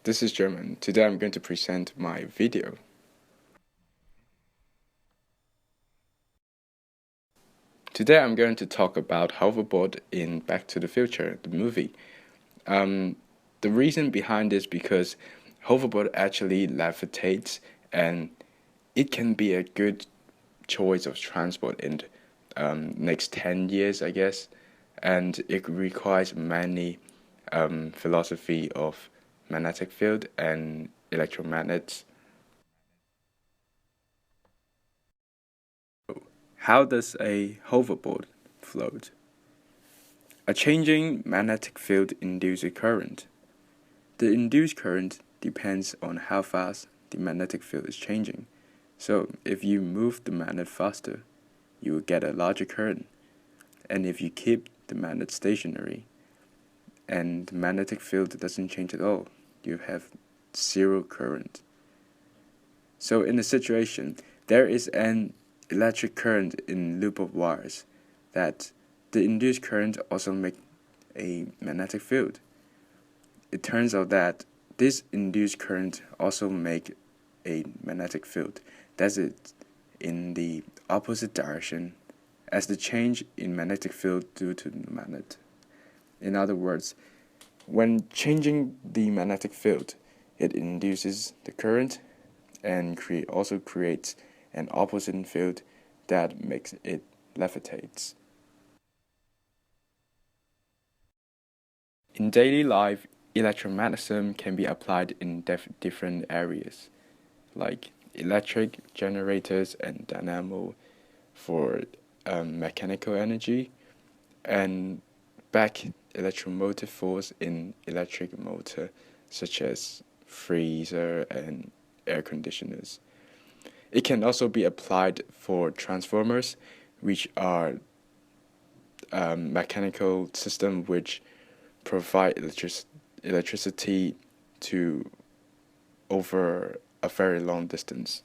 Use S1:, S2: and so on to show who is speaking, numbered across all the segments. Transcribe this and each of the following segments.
S1: this is German. Today I'm going to present my video. Today I'm going to talk about Hoverboard in Back to the Future, the movie. The reason behind this because Hoverboard actually levitates and it can be a good choice of transport in next 10 years, I guess. And it requires many philosophy of magnetic field and electromagnets. How does a hoverboard float? A changing magnetic field induces current. The induced current depends on how fast the magnetic field is changing. So if you move the magnet faster, you will get a larger current. And if you keep the magnet stationary and the magnetic field doesn't change at all, you have zero current. So in a situation, there is an electric current in loop of wires that the induced current also make a magnetic field. It turns out that this induced current also make a magnetic field. That's it in the opposite direction as the change in magnetic field due to the magnet. In other words, when changing the magnetic field, it induces the current and also creates an opposite field that makes it levitates. In daily life, electromagnetism can be applied in different areas, like electric generators and dynamo for mechanical energy, and back electromotive force in electric motor, such as freezer and air conditioners. It can also be applied for transformers, which are mechanical system which provide electricity to over a very long distance.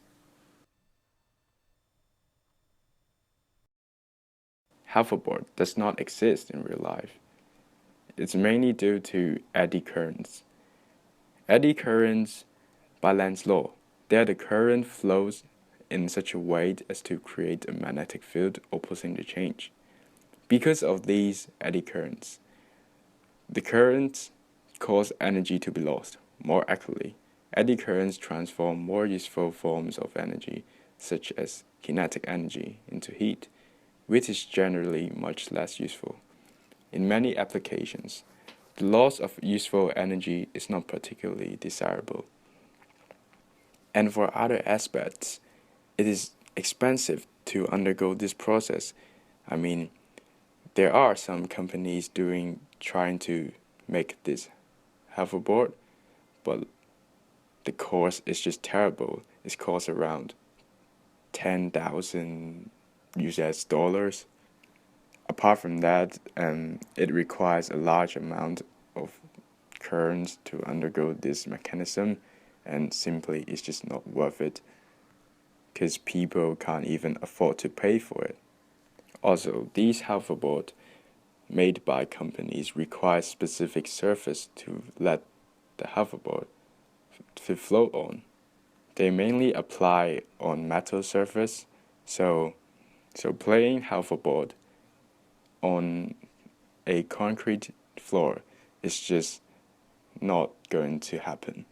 S1: Hoverboard does not exist in real life. It's mainly due to eddy currents. Eddy currents, by Land's law, they are the current flows in such a way as to create a magnetic field opposing the change. Because of these eddy currents, the currents cause energy to be lost. More accurately, eddy currents transform more useful forms of energy, such as kinetic energy, into heat, which is generally much less useful. In many applications, the loss of useful energy is not particularly desirable. And for other aspects, it is expensive to undergo this process. I mean, there are some companies trying to make this hoverboard, but the cost is just terrible. It costs around 10,000 US dollars. Apart from that, it requires a large amount of current to undergo this mechanism, and simply it's just not worth it because people can't even afford to pay for it. Also, these hoverboards made by companies require specific surface to let the hoverboard to float on. They mainly apply on metal surface, so playing hoverboard on a concrete floor is just not going to happen.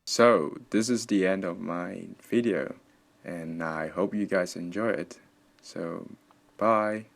S1: So, this is the end of my video, and I hope you guys enjoy it. So, bye.